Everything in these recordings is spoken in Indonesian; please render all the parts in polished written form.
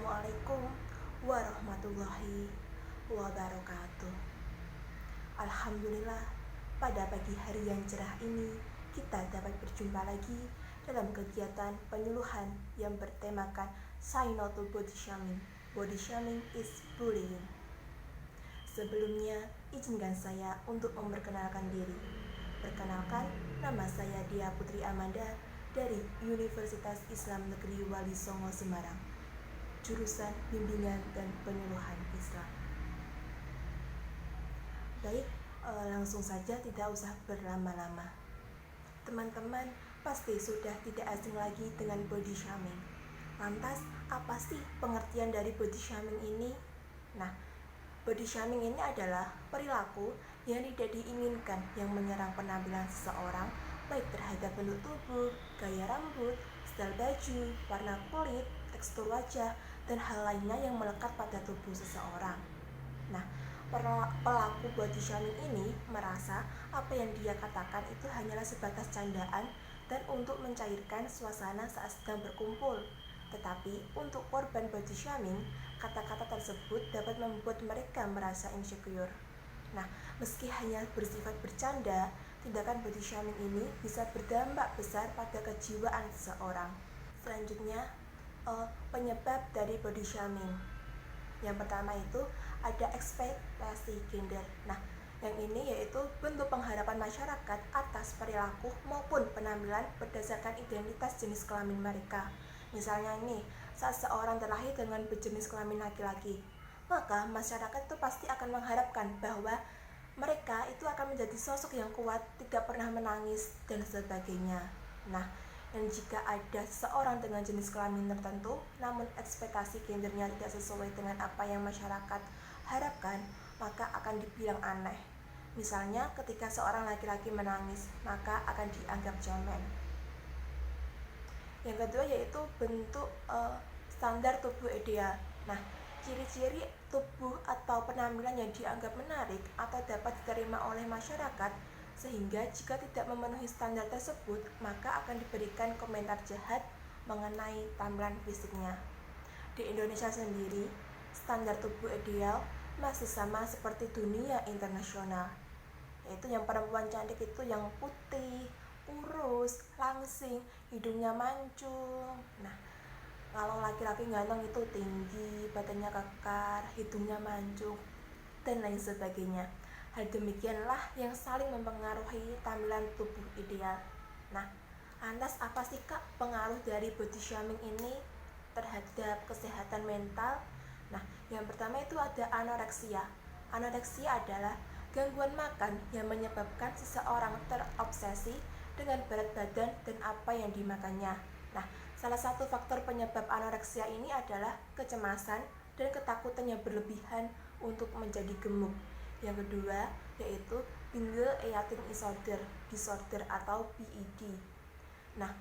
Assalamualaikum warahmatullahi wabarakatuh. Alhamdulillah, pada pagi hari yang cerah ini kita dapat berjumpa lagi dalam kegiatan penyuluhan yang bertemakan Say No to Body Shaming. Body Shaming is Bullying. Sebelumnya, izinkan saya untuk memperkenalkan diri. Perkenalkan, nama saya Dia Putri Amanda dari Universitas Islam Negeri Wali Songo Semarang, jurusan Bimbingan dan Penyuluhan Islam. Baik, langsung saja, tidak usah berlama-lama. Teman-teman pasti sudah tidak asing lagi dengan body shaming. Lantas, apa sih pengertian dari body shaming ini? Nah, body shaming ini adalah perilaku yang tidak diinginkan yang menyerang penampilan seseorang, baik terhadap bentuk tubuh, gaya rambut, style baju, warna kulit, tekstur wajah, dan hal lainnya yang melekat pada tubuh seseorang. Nah, pelaku body shaming ini merasa apa yang dia katakan itu hanyalah sebatas candaan dan untuk mencairkan suasana saat sedang berkumpul. Tetapi untuk korban body shaming, kata-kata tersebut dapat membuat mereka merasa insecure. Nah, meski hanya bersifat bercanda, tindakan body shaming ini bisa berdampak besar pada kejiwaan seseorang. Selanjutnya, penyebab dari body shaming. Yang pertama itu ada ekspektasi gender. Nah, yang ini yaitu bentuk pengharapan masyarakat atas perilaku maupun penampilan berdasarkan identitas jenis kelamin mereka. Misalnya ini, saat seorang terlahir dengan berjenis kelamin laki-laki, maka masyarakat itu pasti akan mengharapkan bahwa mereka itu akan menjadi sosok yang kuat, tidak pernah menangis, dan sebagainya. Nah, dan jika ada seorang dengan jenis kelamin tertentu, namun ekspektasi gendernya tidak sesuai dengan apa yang masyarakat harapkan, maka akan dibilang aneh. Misalnya, ketika seorang laki-laki menangis, maka akan dianggap cemen. Yang kedua yaitu bentuk standar tubuh ideal. Nah, ciri-ciri tubuh atau penampilan yang dianggap menarik atau dapat diterima oleh masyarakat, sehingga jika tidak memenuhi standar tersebut, maka akan diberikan komentar jahat mengenai tampilan fisiknya. Di Indonesia sendiri, standar tubuh ideal masih sama seperti dunia internasional, yaitu yang perempuan cantik itu yang putih, kurus, langsing, hidungnya mancung. Nah, kalau laki-laki ganteng itu tinggi, badannya kekar, hidungnya mancung, dan lain sebagainya. Hal demikianlah yang saling mempengaruhi tampilan tubuh ideal. Nah, lantas apa sih Kak pengaruh dari body shaming ini terhadap kesehatan mental? Nah, yang pertama itu ada anoreksia. Anoreksia adalah gangguan makan yang menyebabkan seseorang terobsesi dengan berat badan dan apa yang dimakannya. Nah, salah satu faktor penyebab anoreksia ini adalah kecemasan dan ketakutan yang berlebihan untuk menjadi gemuk. Yang kedua yaitu binge eating disorder atau BED. Nah,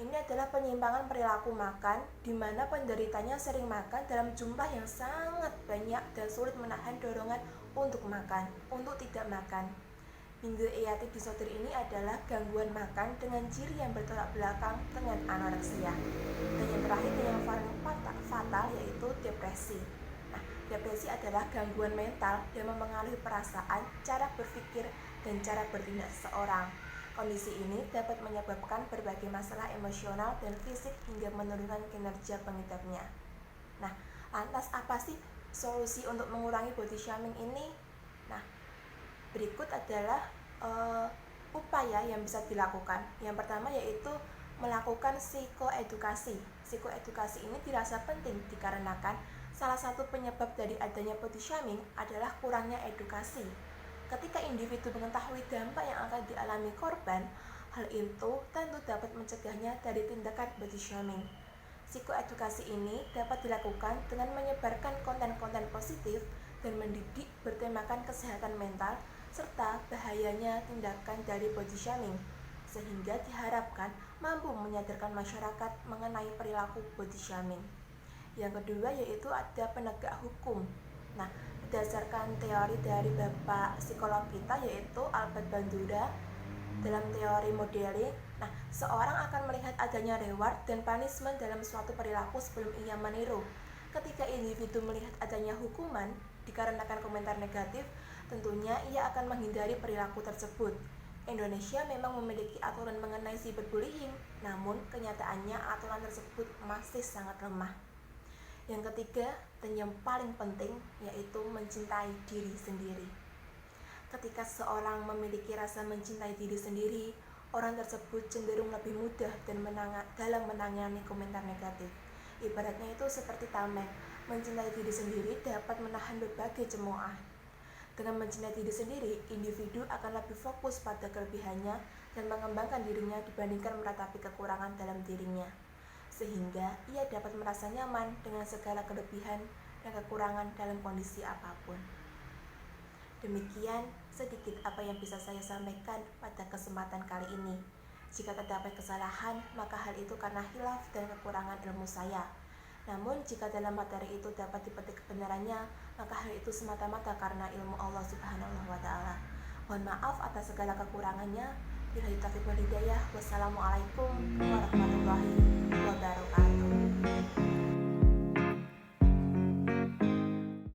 ini adalah penyimpangan perilaku makan di mana penderitanya sering makan dalam jumlah yang sangat banyak dan sulit menahan dorongan untuk makan, untuk tidak makan. Binge eating disorder ini adalah gangguan makan dengan ciri yang bertolak belakang dengan anoreksia. Dan yang terakhir yang paling fatal yaitu depresi. Nah, depresi adalah gangguan mental yang mempengaruhi perasaan, cara berpikir, dan cara bertindak seseorang. Kondisi ini dapat menyebabkan berbagai masalah emosional dan fisik hingga menurunkan kinerja pengidapnya. Nah, lantas apa sih solusi untuk mengurangi body shaming ini? Nah, berikut adalah upaya yang bisa dilakukan. Yang pertama yaitu melakukan psikoedukasi. Psikoedukasi ini dirasa penting dikarenakan salah satu penyebab dari adanya body shaming adalah kurangnya edukasi. Ketika individu mengetahui dampak yang akan dialami korban, hal itu tentu dapat mencegahnya dari tindakan body shaming. Psikoedukasi ini dapat dilakukan dengan menyebarkan konten-konten positif dan mendidik bertemakan kesehatan mental serta bahayanya tindakan dari body shaming, sehingga diharapkan mampu menyadarkan masyarakat mengenai perilaku body shaming. Yang kedua yaitu ada penegak hukum. Nah, berdasarkan teori dari Bapak psikolog kita yaitu Albert Bandura dalam teori modeling, nah, seorang akan melihat adanya reward dan punishment dalam suatu perilaku sebelum ia meniru. Ketika individu melihat adanya hukuman dikarenakan komentar negatif, tentunya ia akan menghindari perilaku tersebut. Indonesia memang memiliki aturan mengenai cyberbullying, namun kenyataannya aturan tersebut masih sangat lemah. Yang ketiga, dan yang paling penting, yaitu mencintai diri sendiri. Ketika seorang memiliki rasa mencintai diri sendiri, orang tersebut cenderung lebih mudah dalam menangani komentar negatif. Ibaratnya itu seperti tameng, mencintai diri sendiri dapat menahan berbagai cemoohan. Dengan mencintai diri sendiri, individu akan lebih fokus pada kelebihannya dan mengembangkan dirinya dibandingkan meratapi kekurangan dalam dirinya. Sehingga ia dapat merasa nyaman dengan segala kelebihan dan kekurangan dalam kondisi apapun. Demikian sedikit apa yang bisa saya sampaikan pada kesempatan kali ini. Jika terdapat kesalahan, maka hal itu karena hilaf dan kekurangan ilmu saya. Namun, jika dalam materi itu dapat dipetik kebenarannya, maka hal itu semata-mata karena ilmu Allah Subhanahu wa Ta'ala. Mohon maaf atas segala kekurangannya. Billahi taufiq wal hidayah. Wassalamualaikum warahmatullahi wabarakatuh.